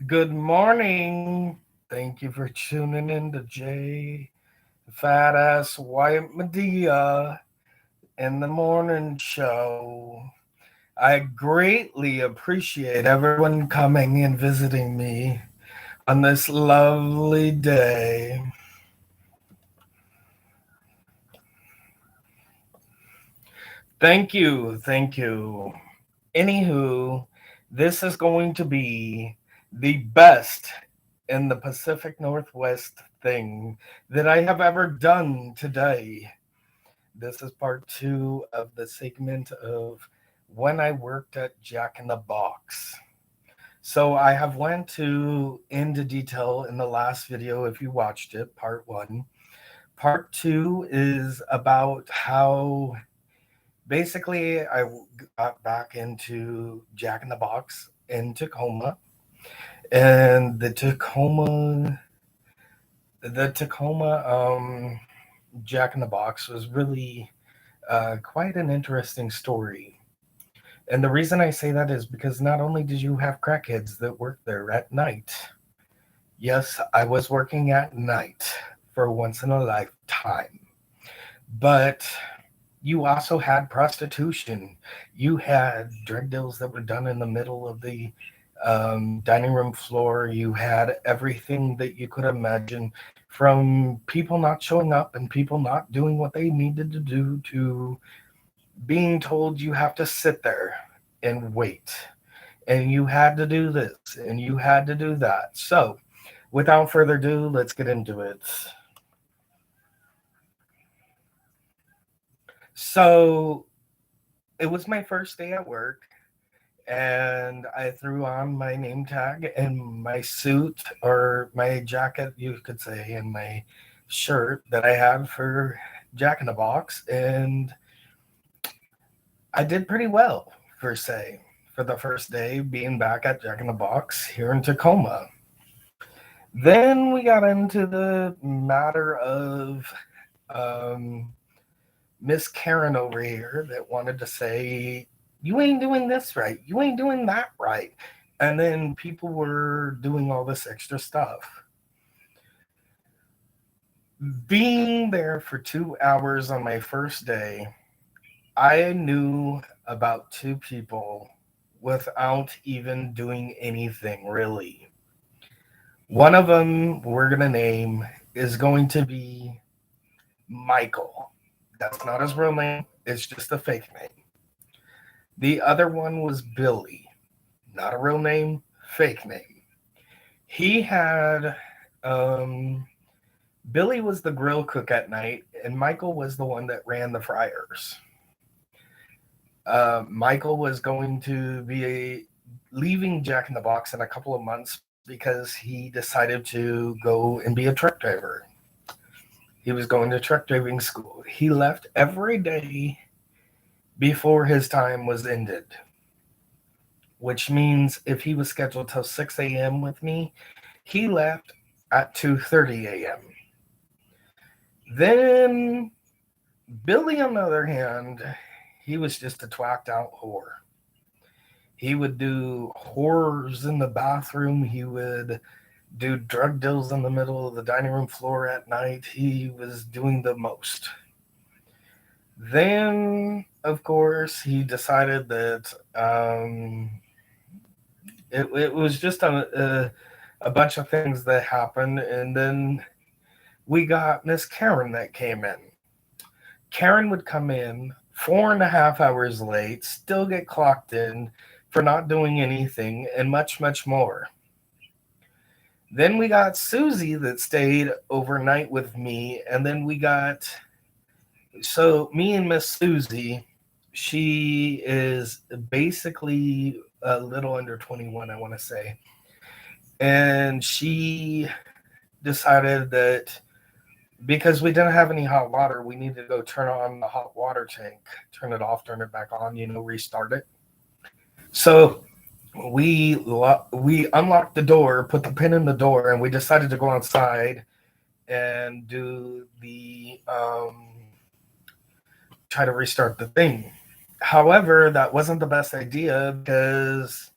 Good morning. Thank you for tuning in to Fat Ass White Medea in the morning show. I greatly appreciate everyone coming and visiting me on this lovely day. Thank you. Thank you. Anywho, this is going to be the best in the Pacific Northwest thing that I have ever done today. This is part two of the segment of when I worked at Jack in the Box. So I have went to into detail in the last video if you watched it, part one. Part two is about how basically I got back into Jack in the Box in Tacoma, and the Tacoma Jack in the Box was really quite an interesting story. And the reason I say that is because not only did you have crackheads that worked there at night, yes, I was working at night for once in a lifetime, but you also had prostitution. You had drug deals that were done in the middle of the dining room floor. You had everything that you could imagine, from people not showing up and people not doing what they needed to do, to being told you have to sit there and wait. And you had to do this and you had to do that. So, without further ado, let's get into it. So, it was my first day at work, and I threw on my name tag and my suit, or my jacket, you could say, and my shirt that I had for Jack in the Box, and I did pretty well, per se, for the first day being back at Jack in the Box here in Tacoma. Then we got into the matter of um, Miss Karen over here that wanted to say, "You ain't doing this right. You ain't doing that right." And then people were doing all this extra stuff. Being there for 2 hours on my first day, I knew about two people without even doing anything really. One of them we're going to name is going to be Michael. That's not his real name, it's just a fake name. The other one was Billy. Not a real name, fake name. He had Billy was the grill cook at night, and Michael was the one that ran the fryers. Michael was going to be leaving Jack in the Box in a couple of months because he decided to go and be a truck driver. He was going to truck driving school. He left every day before his time was ended, which means if he was scheduled till 6 a.m. with me, he left at 2:30 a.m. Then Billy, on the other hand, he was just a twacked out whore. He would do horrors in the bathroom. He would do drug deals in the middle of the dining room floor at night. He was doing the most. Then, of course, he decided that it was just a bunch of things that happened. And then we got Miss Karen that came in. Karen would come in 4.5 hours late, still get clocked in for not doing anything, and much, much more. Then we got Susie that stayed overnight with me, and then we got me and Miss Susie. She is basically a little under 21, I want to say, and she decided that because we didn't have any hot water, we needed to go turn on the hot water tank, turn it off, turn it back on, restart it. So we unlocked the door, put the pin in the door, and we decided to go outside and do the try to restart the thing. However, that wasn't the best idea because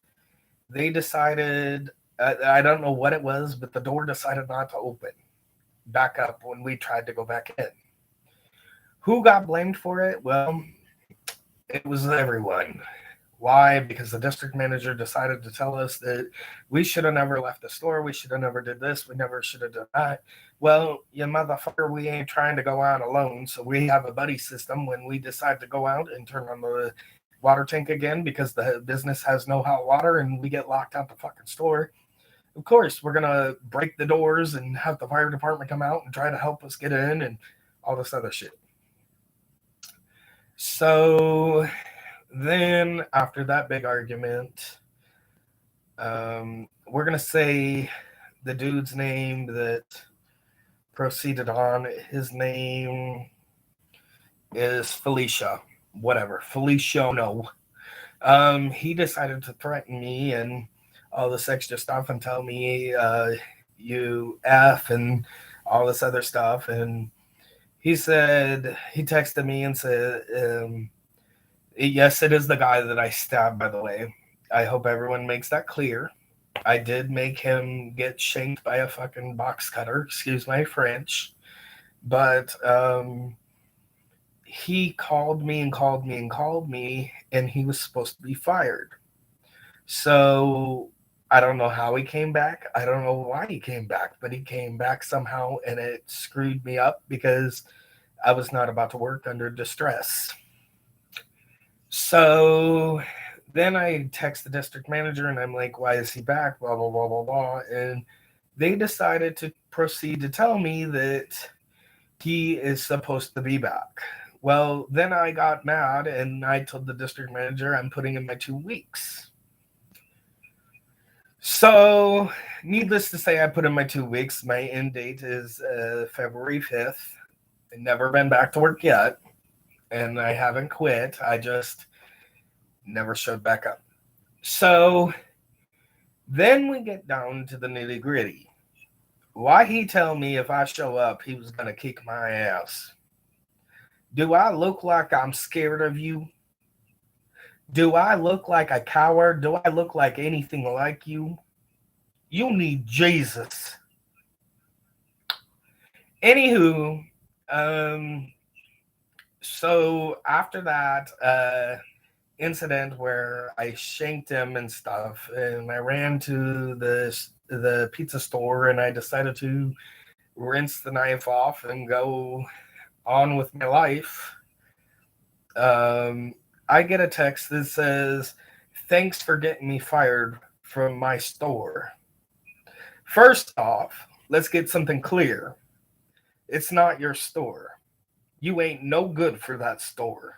they decided I don't know what it was, but the door decided not to open back up when we tried to go back in. Who got blamed for it? Well, it was everyone. Why? Because the district manager decided to tell us that we should have never left the store. We should have never did this. We never should have done that. Well, you motherfucker, we ain't trying to go out alone. So we have a buddy system when we decide to go out and turn on the water tank again because the business has no hot water and we get locked out the fucking store. Of course, we're going to break the doors and have the fire department come out and try to help us get in and all this other shit. So then after that big argument, we're going to say the dude's name that proceeded on. His name is Felicia, whatever. Feliciano. He decided to threaten me and all this extra stuff and tell me you F and all this other stuff. And he said, he texted me and said, yes, it is the guy that I stabbed, by the way. I hope everyone makes that clear. I did make him get shanked by a fucking box cutter, excuse my French. But he called me and called me and called me, and he was supposed to be fired. So I don't know how he came back. I don't know why he came back, but he came back somehow, and it screwed me up because I was not about to work under distress. So then I text the district manager, and I'm like, why is he back? Blah, blah, blah, blah, blah. And they decided to proceed to tell me that he is supposed to be back. Well, then I got mad, and I told the district manager I'm putting in my 2 weeks. So, needless to say, I put in my 2 weeks. My end date is February 5th. I've never been back to work yet, and I haven't quit. I just never showed back up. So, then we get down to the nitty gritty. Why he tell me if I show up, he was going to kick my ass? Do I look like I'm scared of you? Do I look like a coward? Do I look like anything like you? You need Jesus. Anywho, so after that incident where I shanked him and stuff, and I ran to the pizza store, and I decided to rinse the knife off and go on with my life, I get a text that says, thanks for getting me fired from my store. First off, let's get something clear. It's not your store. You ain't no good for that store.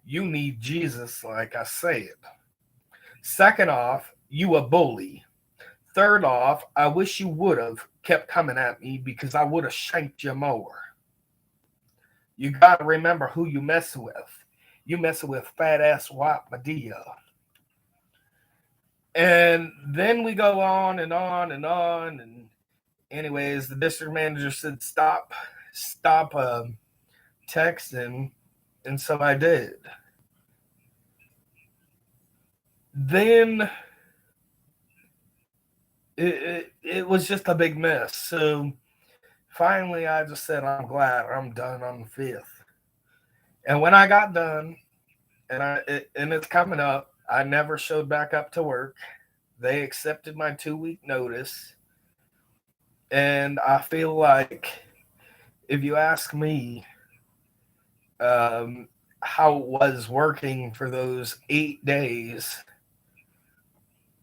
You need Jesus, like I said. Second off, you a bully. Third off, I wish you would have kept coming at me because I would have shanked you more. You got to remember who you messing with. You messing with fat ass white MEDEA. And then we go on and on and on. And anyways, the district manager said, stop texting. And so I did. Then it was just a big mess. So finally, I just said, I'm glad I'm done on the 5th. And when I got done, and it's coming up, I never showed back up to work. They accepted my 2-week notice. And I feel like, if you ask me how it was working for those 8 days,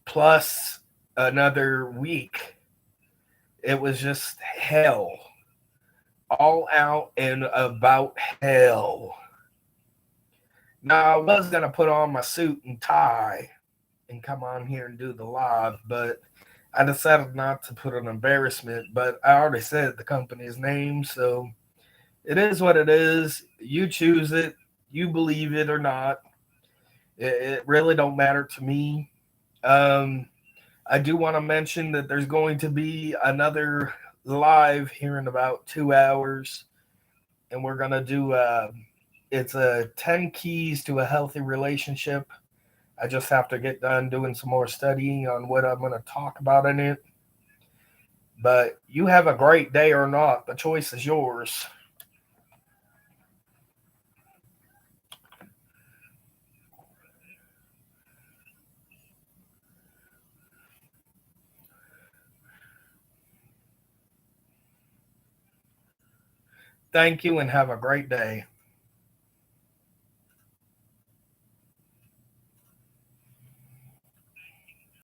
plus another week, it was just hell. All out and about hell. Now, I was going to put on my suit and tie and come on here and do the live, but I decided not to put an embarrassment. But I already said the company's name, so it is what it is. You choose it. You believe it or not. It really don't matter to me. I do want to mention that there's going to be another live here in about 2 hours, and we're going to do it's a 10 keys to a healthy relationship. I just have to get done doing some more studying on what I'm going to talk about in it. But you have a great day or not. The choice is yours. Thank you and have a great day.